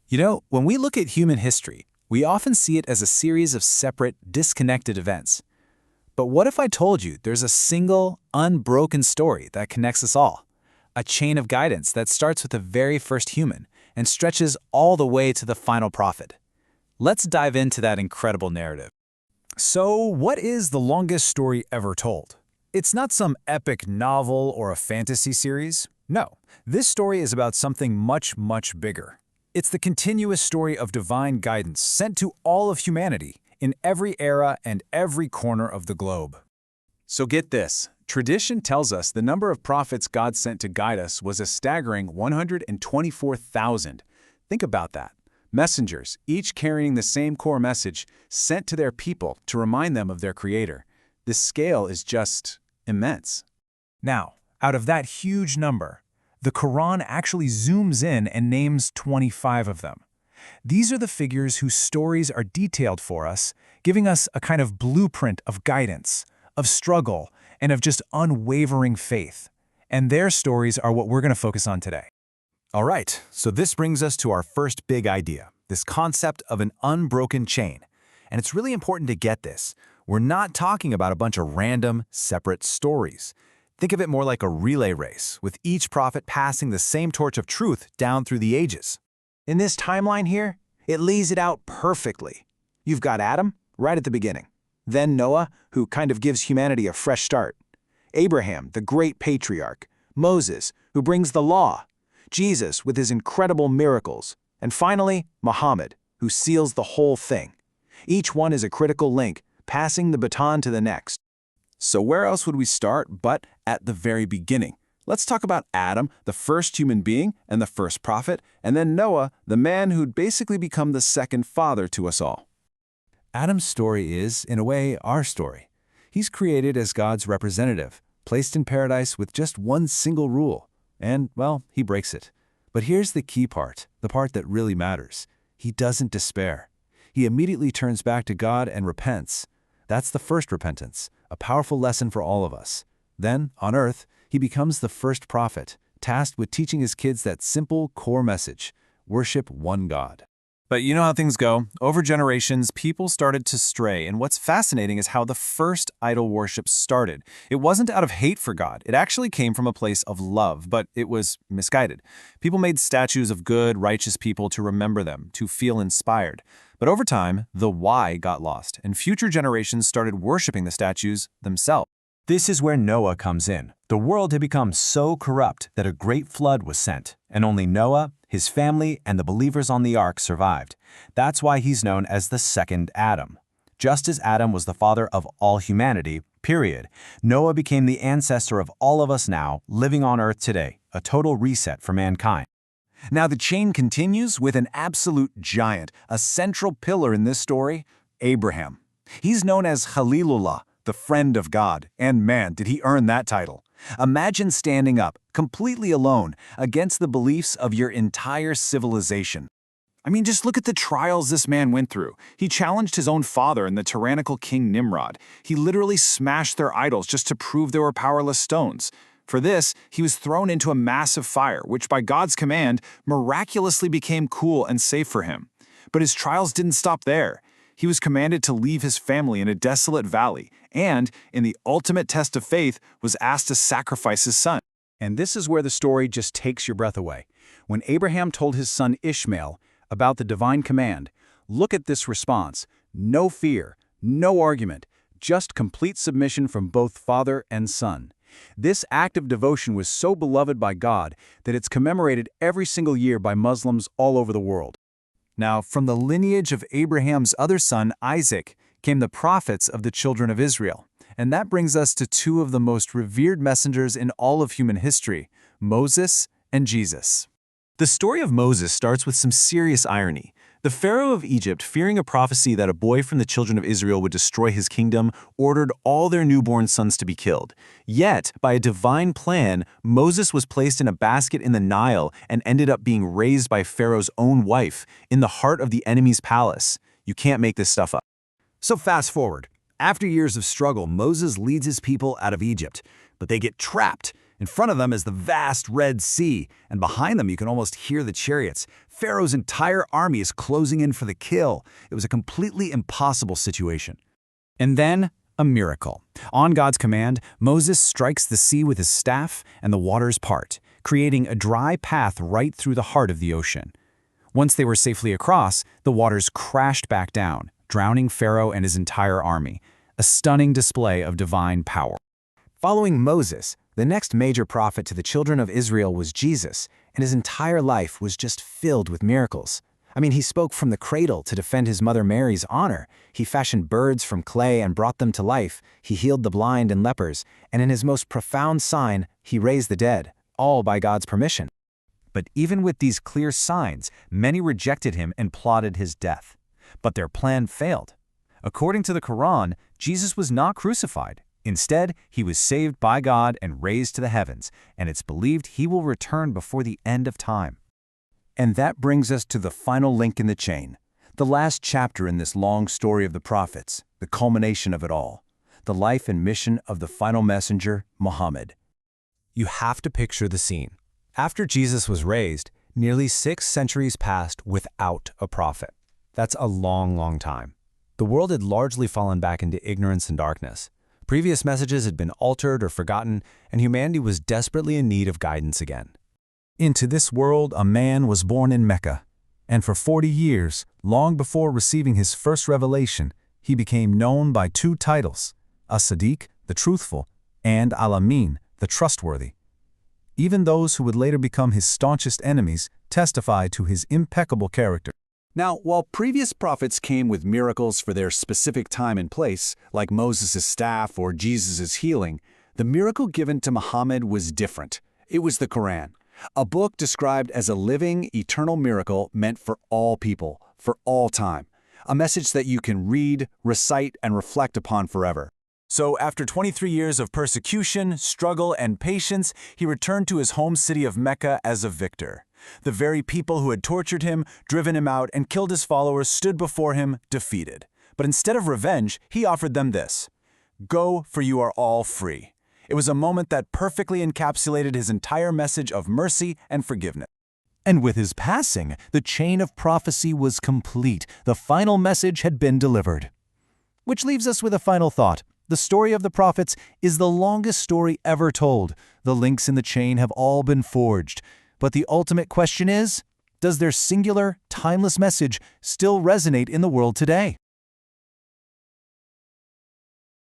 You know, when we look at human history, we often see it as a series of separate, disconnected events. But what if I told you there's a single, unbroken story that connects us all? A chain of guidance that starts with the very first human and stretches all the way to the final prophet. Let's dive into that incredible narrative. So, what is the longest story ever told? It's not some epic novel or a fantasy series. No, this story is about something much, much bigger. It's the continuous story of divine guidance sent to all of humanity in every era and every corner of the globe. So get this, tradition tells us the number of prophets God sent to guide us was a staggering 124,000. Think about that. Messengers, each carrying the same core message, sent to their people to remind them of their Creator. This scale is just immense. Now, out of that huge number, the Quran actually zooms in and names 25 of them. These are the figures whose stories are detailed for us, giving us a kind of blueprint of guidance, of struggle, and of just unwavering faith. And their stories are what we're going to focus on today. All right, so this brings us to our first big idea, this concept of an unbroken chain. And it's really important to get this. We're not talking about a bunch of random, separate stories. Think of it more like a relay race, with each prophet passing the same torch of truth down through the ages. In this timeline here, it lays it out perfectly. You've got Adam, right at the beginning. Then Noah, who kind of gives humanity a fresh start. Abraham, the great patriarch. Moses, who brings the law. Jesus, with his incredible miracles. And finally, Muhammad, who seals the whole thing. Each one is a critical link, passing the baton to the next. So where else would we start but at the very beginning? Let's talk about Adam, the first human being and the first prophet, and then Noah, the man who'd basically become the second father to us all. Adam's story is, in a way, our story. He's created as God's representative, placed in paradise with just one single rule. And, well, he breaks it. But here's the key part, the part that really matters. He doesn't despair. He immediately turns back to God and repents. That's the first repentance, a powerful lesson for all of us. Then, on earth, he becomes the first prophet, tasked with teaching his kids that simple core message: worship one God. But you know how things go. Over generations, people started to stray, and what's fascinating is how the first idol worship started. It wasn't out of hate for God. It actually came from a place of love, but it was misguided. People made statues of good, righteous people to remember them, to feel inspired. But over time, the why got lost, and future generations started worshiping the statues themselves. This is where Noah comes in. The world had become so corrupt that a great flood was sent, and only Noah, his family, and the believers on the ark survived. That's why he's known as the second Adam. Just as Adam was the father of all humanity, period, Noah became the ancestor of all of us now, living on earth today, a total reset for mankind. Now the chain continues with an absolute giant, a central pillar in this story, Abraham. He's known as Khalilullah, the friend of God, and man, did he earn that title. Imagine standing up, completely alone, against the beliefs of your entire civilization. I mean, just look at the trials this man went through. He challenged his own father and the tyrannical king Nimrod. He literally smashed their idols just to prove they were powerless stones. For this, he was thrown into a massive fire, which by God's command miraculously became cool and safe for him. But his trials didn't stop there. He was commanded to leave his family in a desolate valley, and, in the ultimate test of faith, was asked to sacrifice his son. And this is where the story just takes your breath away. When Abraham told his son Ishmael about the divine command, look at this response. No fear, no argument, just complete submission from both father and son. This act of devotion was so beloved by God that it's commemorated every single year by Muslims all over the world. Now, from the lineage of Abraham's other son, Isaac, came the prophets of the children of Israel. And that brings us to two of the most revered messengers in all of human history, Moses and Jesus. The story of Moses starts with some serious irony. The Pharaoh of Egypt, fearing a prophecy that a boy from the children of Israel would destroy his kingdom, ordered all their newborn sons to be killed. Yet, by a divine plan, Moses was placed in a basket in the Nile and ended up being raised by Pharaoh's own wife in the heart of the enemy's palace. You can't make this stuff up. So fast forward. After years of struggle, Moses leads his people out of Egypt, but they get trapped, In front of them is the vast Red Sea, and behind them you can almost hear the chariots. Pharaoh's entire army is closing in for the kill. It was a completely impossible situation. And then, a miracle. On God's command, Moses strikes the sea with his staff, and the waters part, creating a dry path right through the heart of the ocean. Once they were safely across, the waters crashed back down, drowning Pharaoh and his entire army. A stunning display of divine power. Following Moses, the next major prophet to the children of Israel was Jesus, and his entire life was just filled with miracles. I mean, he spoke from the cradle to defend his mother Mary's honor. He fashioned birds from clay and brought them to life. He healed the blind and lepers, and in his most profound sign, he raised the dead, all by God's permission. But even with these clear signs, many rejected him and plotted his death. But their plan failed. According to the Quran, Jesus was not crucified. Instead, he was saved by God and raised to the heavens, and it's believed he will return before the end of time. And that brings us to the final link in the chain, the last chapter in this long story of the prophets, the culmination of it all, the life and mission of the final messenger, Muhammad. You have to picture the scene. After Jesus was raised, nearly 6 centuries passed without a prophet. That's a long, long time. The world had largely fallen back into ignorance and darkness. Previous messages had been altered or forgotten, and humanity was desperately in need of guidance again. Into this world a man was born in Mecca, and for 40 years, long before receiving his first revelation, he became known by 2 titles, As-Sadiq, the truthful, and Al-Amin, the trustworthy. Even those who would later become his staunchest enemies testify to his impeccable character. Now, while previous prophets came with miracles for their specific time and place, like Moses' staff or Jesus' healing, the miracle given to Muhammad was different. It was the Quran, a book described as a living, eternal miracle meant for all people, for all time. A message that you can read, recite, and reflect upon forever. So after 23 years of persecution, struggle, and patience, he returned to his home city of Mecca as a victor. The very people who had tortured him, driven him out, and killed his followers stood before him, defeated. But instead of revenge, he offered them this: "Go, for you are all free." It was a moment that perfectly encapsulated his entire message of mercy and forgiveness. And with his passing, the chain of prophecy was complete. The final message had been delivered. Which leaves us with a final thought. The story of the prophets is the longest story ever told. The links in the chain have all been forged. But the ultimate question is, does their singular, timeless message still resonate in the world today?